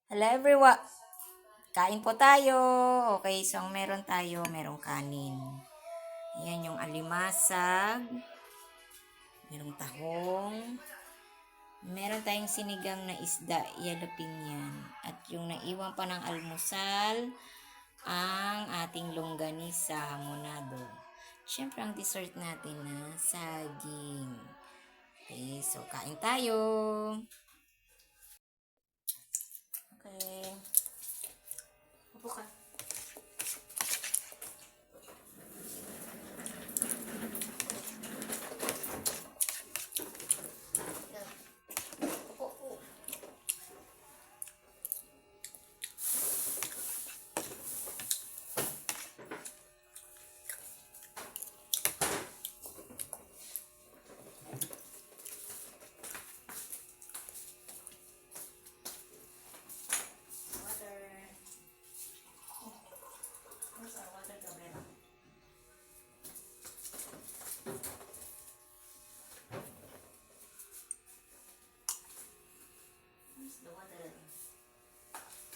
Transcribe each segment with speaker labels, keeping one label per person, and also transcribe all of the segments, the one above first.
Speaker 1: Hello everyone. Kain po tayo. Okay, so merong kanin. Ayan yung alimasag. Merong tahong. Meron tayong sinigang na isda, yelupin yan. At yung naiwan pa ng almusal, ang ating longganisa hamonado. Siyempre ang dessert natin na saging. Okay, so kain tayo. Okay. Upo ka.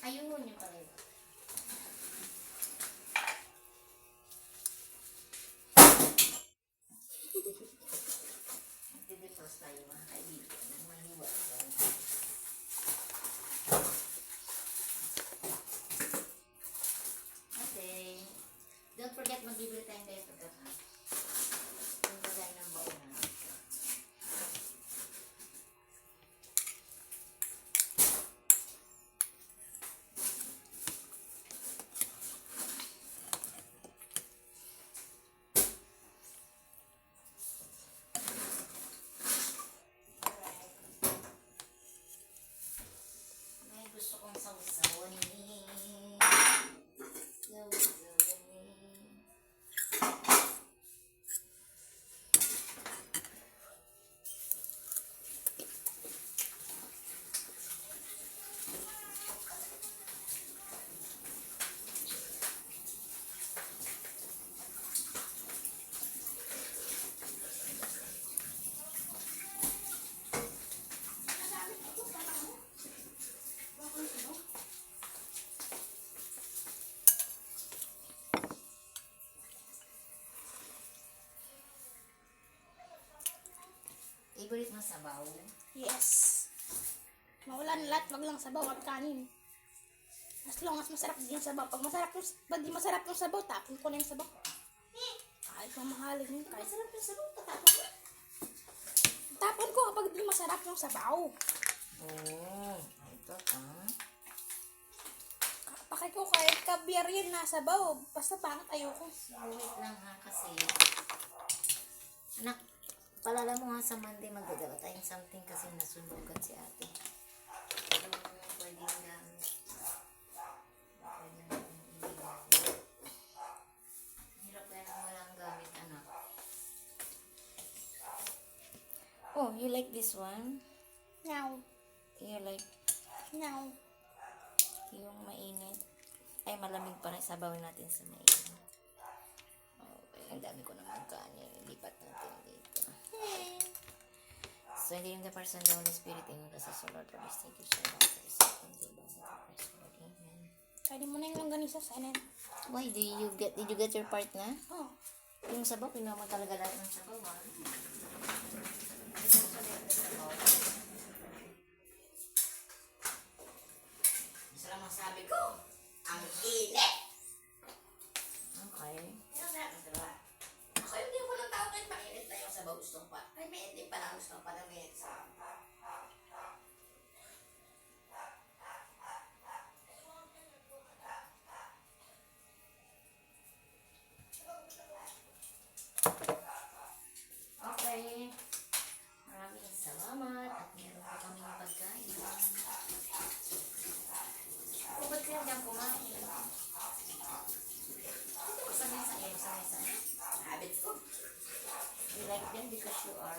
Speaker 1: Ayun yung pala yun. Magdidipos tayo mga kaibigan ng maniwa. Okay. Don't forget magbibili tayong kayo pagkaka. Yung bagay ng baon na. Gusto kong sausawan ni favorite mo sabaw?
Speaker 2: Yes. Mawala na lahat, wag lang sabaw at kanin. As long as masarap din yung sabaw. Pag di masarap yung sabaw, tapon ko na yung sabaw. Kahit mamahalin yun, kahit
Speaker 1: Masarap yung sabaw, tatapon mo.
Speaker 2: tapon ko kapag di masarap yung sabaw.
Speaker 1: Oh, ito ah.
Speaker 2: Pakay ko kahit kabyar yun na sabaw. Basta pangit ayoko.
Speaker 1: Wait lang ha, kasi anak, palala mo ha sa Monday magdadala tayong something kasi nasunugan si ate. So, pwedeng gamit. Hirap kaya nang walang gamit, anak. Oh, you like this one?
Speaker 2: Now.
Speaker 1: You like
Speaker 2: Now.
Speaker 1: yung mainit? Ay, malamig pa rin sabaw natin sa mainit. Okay, ang dami ko naman kanin. Lipat natin dito. So, in the name of the person, the Holy Spirit, in the Lord, for this, thank you, so much. Amen.
Speaker 2: Kaya mo na yung longganisa sa anin.
Speaker 1: Why? Did you get your part na?
Speaker 2: Oh.
Speaker 1: Yung sabaw, pinuha mo talaga lahat ng sabaw, ha? Isa lang masabi ko, ang init! Okay. Ako yung hindi ko ng tao kahit mainit na yung sabaw gusto pa. Ay, mainit din pala gusto pa na mainit sa okay. Maraming salamat at meron pa kaming pagkain. O, ba't kaya dyan kumain? Ito ko sa mesa. Habits ko. You like them because you are,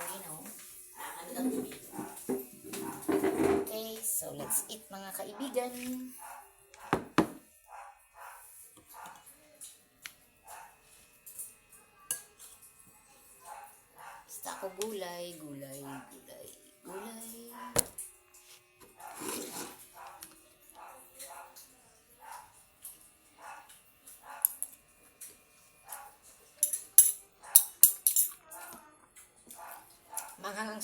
Speaker 1: Okay, so let's eat mga kaibigan. Basta ako gulay.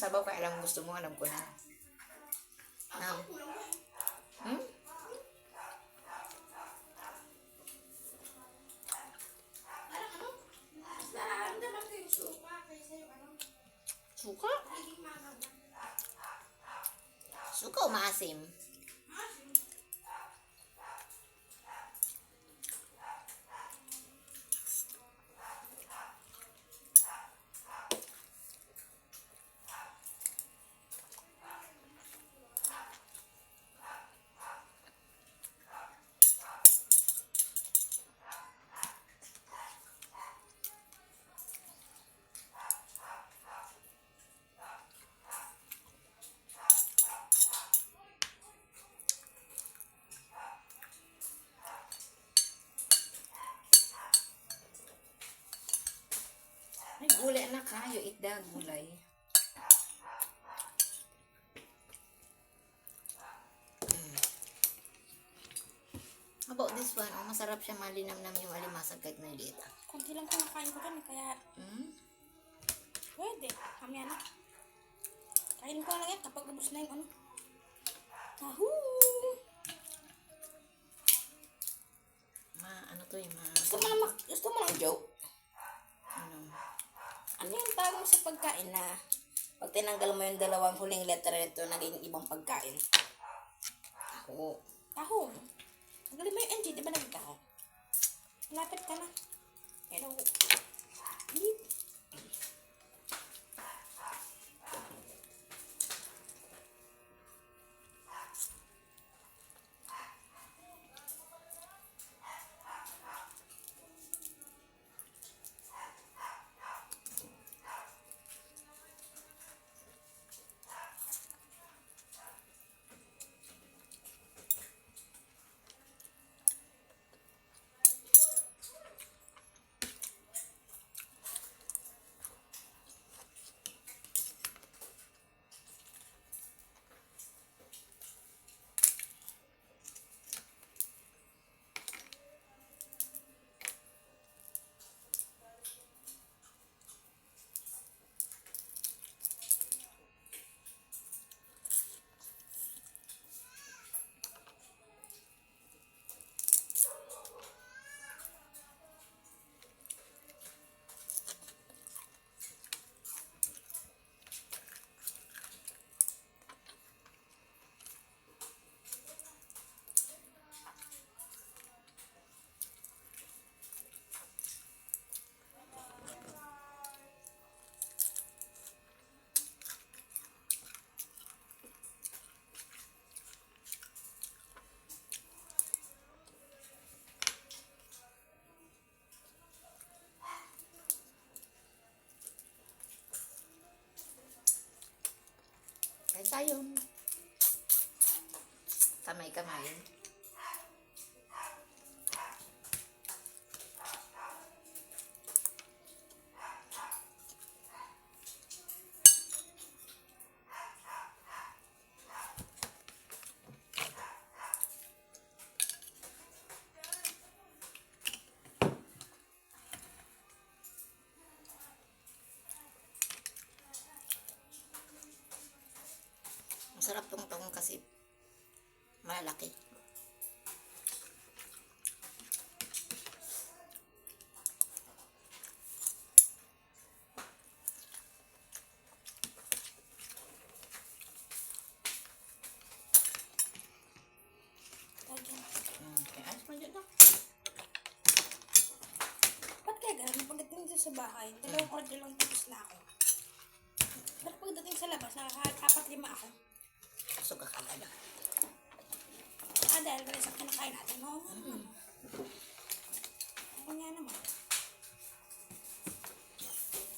Speaker 1: sabaw kaya alam gusto mo, alam ko na. Now, hmm?
Speaker 2: Parang ano? Mas nararamdaman ko yung suka kaysa yung ano.
Speaker 1: Suka?
Speaker 2: Nagiging maangang.
Speaker 1: Suka o maasim? Ay, gulay anak ha. You eat the gulay. How about this one? Oh, masarap siya, malinamnam yung alimasag kahit maliit.
Speaker 2: Kunti lang kinakain ko dyan, kaya
Speaker 1: Hmm?
Speaker 2: pwede. Mamaya na. Kainin ko na lang yan kapag ubos na yung ano. Tahoo!
Speaker 1: Ano to yung
Speaker 2: Gusto mo ng joke?
Speaker 1: ano?
Speaker 2: Ano yung tawag mo sa pagkain na pag tinanggal mo yung dalawang huling letter nito, naging ibang pagkain?
Speaker 1: Ako.
Speaker 2: Taho. Tanggalin mo yung NG, di ba naging taho? Lapit ka na. Pero, hindi.
Speaker 1: Kain tayo. Kamay-kamay. Masarap tong tong kasi malaki.
Speaker 2: Lagyan.
Speaker 1: Kaya ayos mo dyan, no?
Speaker 2: Ba't kaya ganun? Pagdating dito sa bahay, dalawang order lang tapos na ako. Pero pagdating sa labas, nakaka-4-5 ako.
Speaker 1: Suga ka na.
Speaker 2: Dahil rin sa kinakain natin, no? Ako nga naman.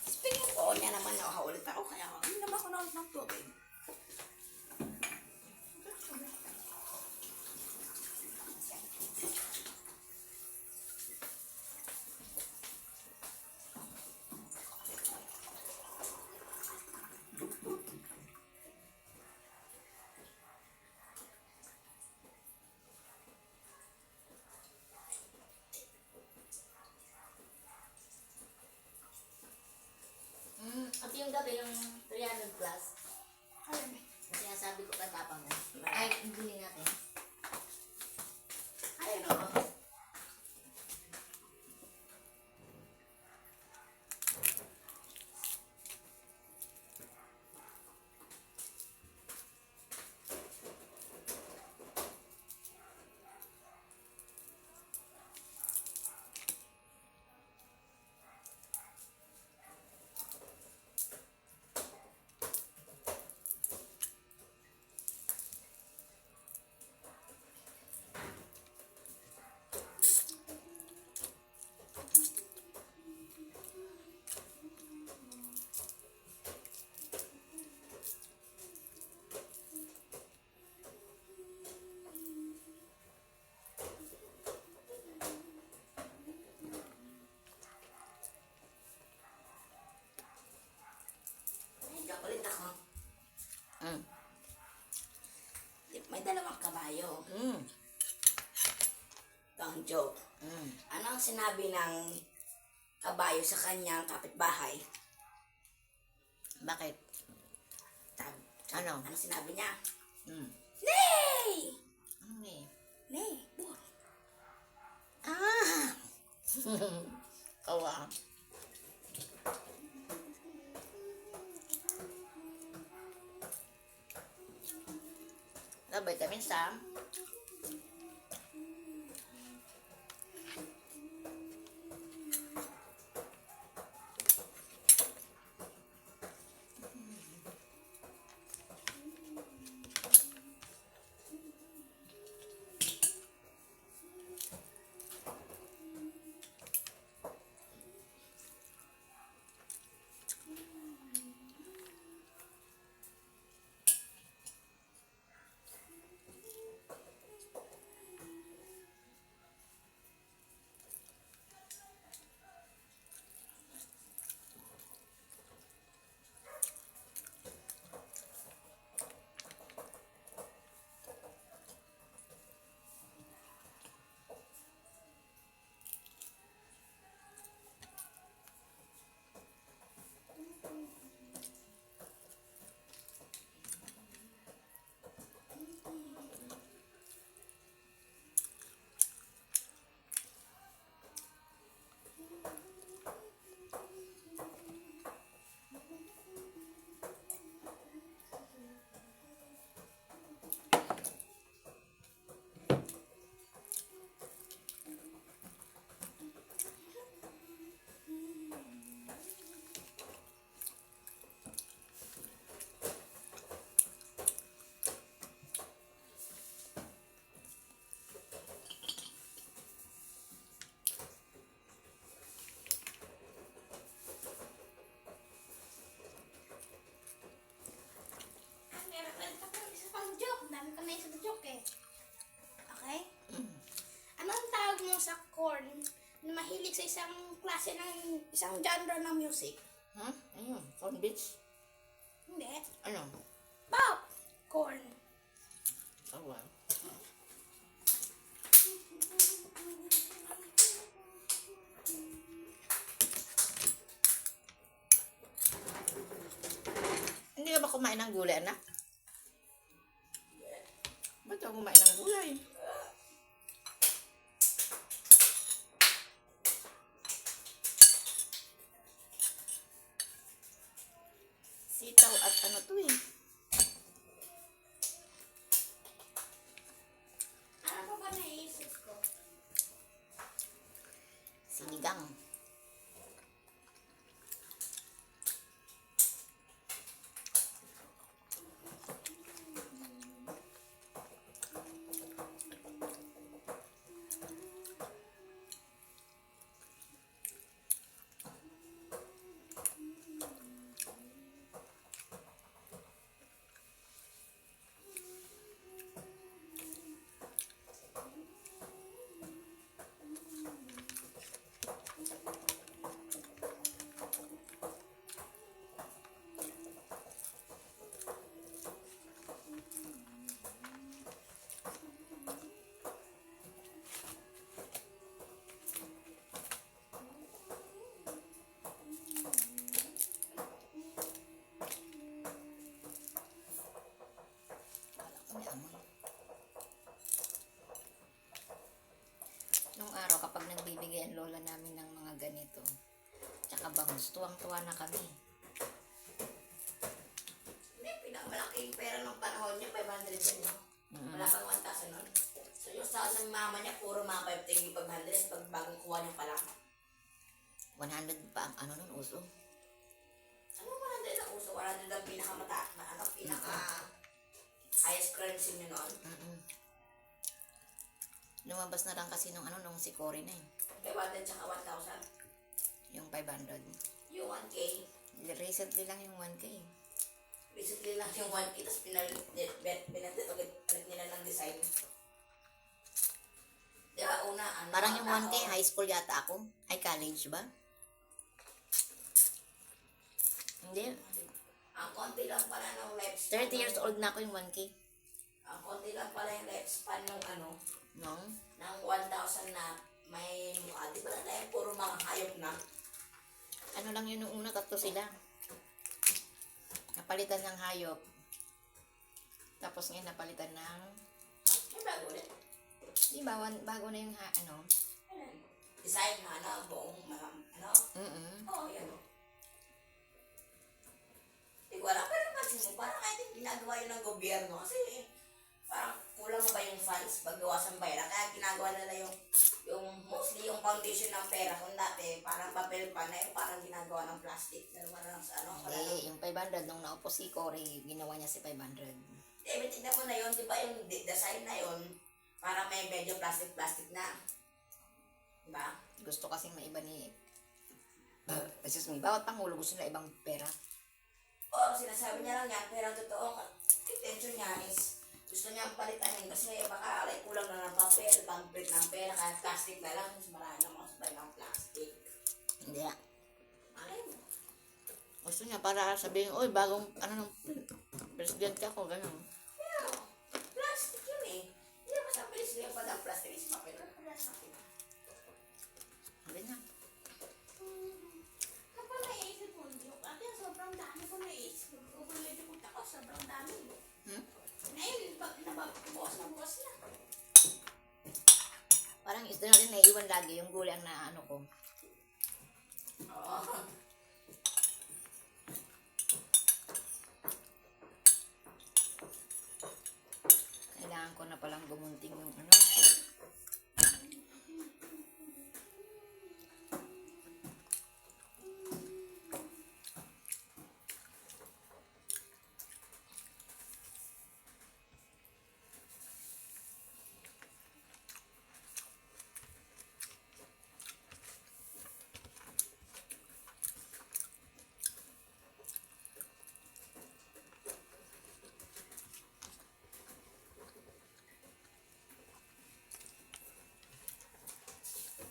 Speaker 2: Speaking of,
Speaker 1: Oo niya naman, nakaulit ako. Kaya
Speaker 2: hindi naman ako naulit ng tubig.
Speaker 1: At yung gabi, yung 300 plus.
Speaker 3: tayo.
Speaker 1: Mm.
Speaker 3: Ito ang joke. Ano ang sinabi ng kabayo sa kanyang kapitbahay?
Speaker 1: Bakit? Ano?
Speaker 3: Ano sinabi niya?
Speaker 1: Mm.
Speaker 3: Nay!
Speaker 1: Ano eh?
Speaker 3: Nay, buwan.
Speaker 1: Ah! Kawa. Vitamin sa
Speaker 2: Meron ka pa isa pang joke. Dami ka na isa na joke eh. Okay? Ano ang tawag mo sa corn na mahilig sa isang klase ng isang genre ng music?
Speaker 1: Ayun, corn beach.
Speaker 2: Hindi.
Speaker 1: Ano?
Speaker 2: Pop! Corn.
Speaker 1: Kawa. Hindi ka ba kumain ng gulay, anak? Ba't ako kumain ng gulay? Sitaw at ano to eh.
Speaker 2: Ano pa ba naisip ko?
Speaker 1: Sinigang. Nung araw, kapag nagbibigay ang lola namin ng mga ganito, tsaka bangus, tuwang-tuwa na kami.
Speaker 3: Hindi, pinakamalaking pera ng panahon niya, 500 din, no? Wala pang 1,000 nun. So, yung sahod ng mama niya, puro mga 5 yung 500 pag bagong kuha niya pa lang.
Speaker 1: 100 pa ang ano nun, uso.
Speaker 3: Ano 100 ang uso? 100 ang pinakamataas na ano, highest currency niya noon.
Speaker 1: Lumabas na lang kasi nung ano, nung si Cory na eh.
Speaker 3: Kaya 100 tsaka 1,000.
Speaker 1: Yung 500.
Speaker 3: Yung 1K.
Speaker 1: Recently lang yung 1K.
Speaker 3: Recently lang yung 1K, tapos pinalit ulit nila ng design. Di ba, una, ano?
Speaker 1: Parang yung 1K, high school yata ako. Ay, college ba? Hindi.
Speaker 3: Ang konti lang pala ng life.
Speaker 1: 30 years old na ako yung 1K.
Speaker 3: Ang konti lang pala yung lifespan ng ano,
Speaker 1: No?
Speaker 3: ng 1,000 na may mukha. Di ba na yung puro mga hayop na?
Speaker 1: Ano lang yun nung una, 3 sila. Napalitan ng hayop. Tapos ngayon napalitan ng...
Speaker 3: May bago ulit.
Speaker 1: Di ba, bago na yung ano?
Speaker 3: Ayan. Design na ano, buong ano. Oo, yan o. Hindi ko alam, pero napansin mo, parang kahit yung ginagawa yun ng gobyerno kasi parang kulang na ba yung funds paggawa sa pera. Kaya ginagawa nila yung mostly yung foundation ng pera. Kung dati, parang papel pa na yung parang ginagawa ng plastic. Dalawa na lang sa ano.
Speaker 1: Hindi, yung 500, nung naupo si Cory, ginawa niya si 500.
Speaker 3: Tingnan mo na yun, di ba yung design na yun, parang may medyo plastic-plastic na. Diba?
Speaker 1: Gusto kasing maiba ni... excuse me, bawat pangulo gusto nila ibang pera.
Speaker 3: Oo, sinasabi niya lang yan, pero ang totoong intention niya is gusto niyang palitan yun kasi baka like, kulang na ng papel, pang-print ng pera, kaya plastic na lang, mas marami na mga supply ng plastic.
Speaker 1: Hindi.
Speaker 3: Malay mo.
Speaker 1: Gusto niya para sabihin, oy, bagong, ano, presidente ako, gano'n.
Speaker 3: Pero, plastic yun eh. Hindi naman sa bilis niya pa ng plastic is papel. Plastic.
Speaker 1: Hindi na.
Speaker 2: Kapag naisip mo, ate, sobrang dami ko naisip. Overload yung utak ko, sobrang dami. Ngayon, nababukas na bukas na.
Speaker 1: Parang ito na rin naiiwan lagi yung gulay ang naano ko.
Speaker 3: Oo.
Speaker 1: Kailangan ko na palang gumunting yung ano.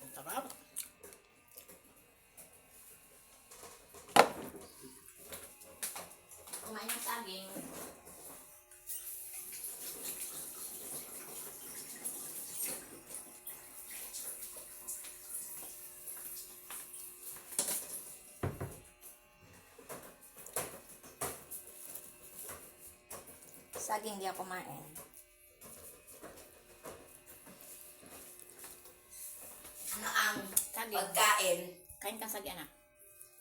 Speaker 1: Ang sarap. Kumain ng saging. Saging di ako kumain.
Speaker 3: Ano ang
Speaker 1: Saging.
Speaker 3: pagkain?
Speaker 1: Kain kang saging, anak.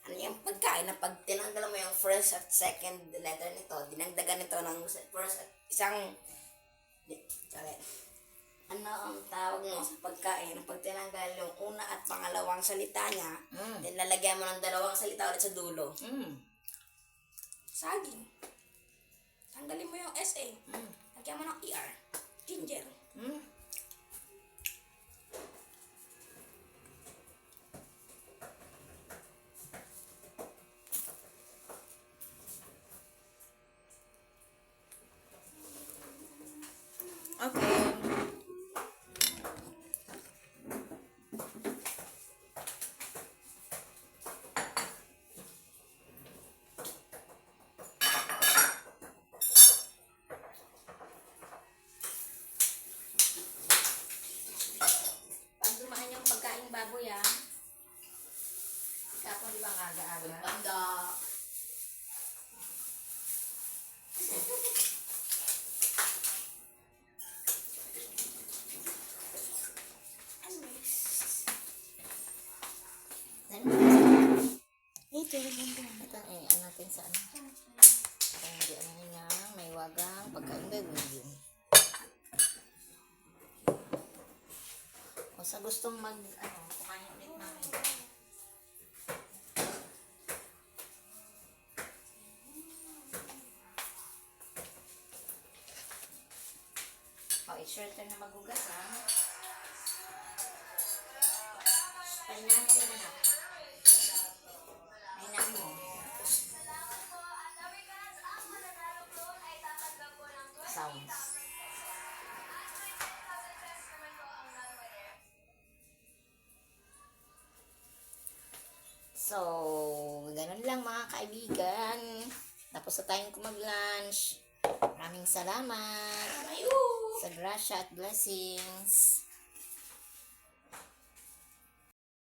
Speaker 3: Ano yung pagkain na pag tinanggal mo yung first at second letter nito, dinagdagan nito ng first at isang... Sorry. Ano ang tawag mo sa pagkain na pag tinanggal yung una at pangalawang salita niya, then lalagyan mo ng dalawang salita ulit sa dulo? Saging. Tanggalin mo yung SA. Lagyan mo ng ER. Ginger.
Speaker 1: Okay. Pag dumaan yung pagkain baboy, kapon di ba ang aga-aga?
Speaker 3: Panda.
Speaker 2: Ito, ito.
Speaker 1: Ito, ano natin sa ano? Hindi, ano yun na, may wagang pagkain gagawin. O sa gustong kukain ulit namin. O, it's your turn na magugas, ha? Pahinaan mo yun, anak. Pahinaan mo. Sounds. So, ganun lang mga kaibigan. Tapos na tayong mag-lunch. Maraming salamat
Speaker 2: Ayun!
Speaker 1: sa grasya at blessings.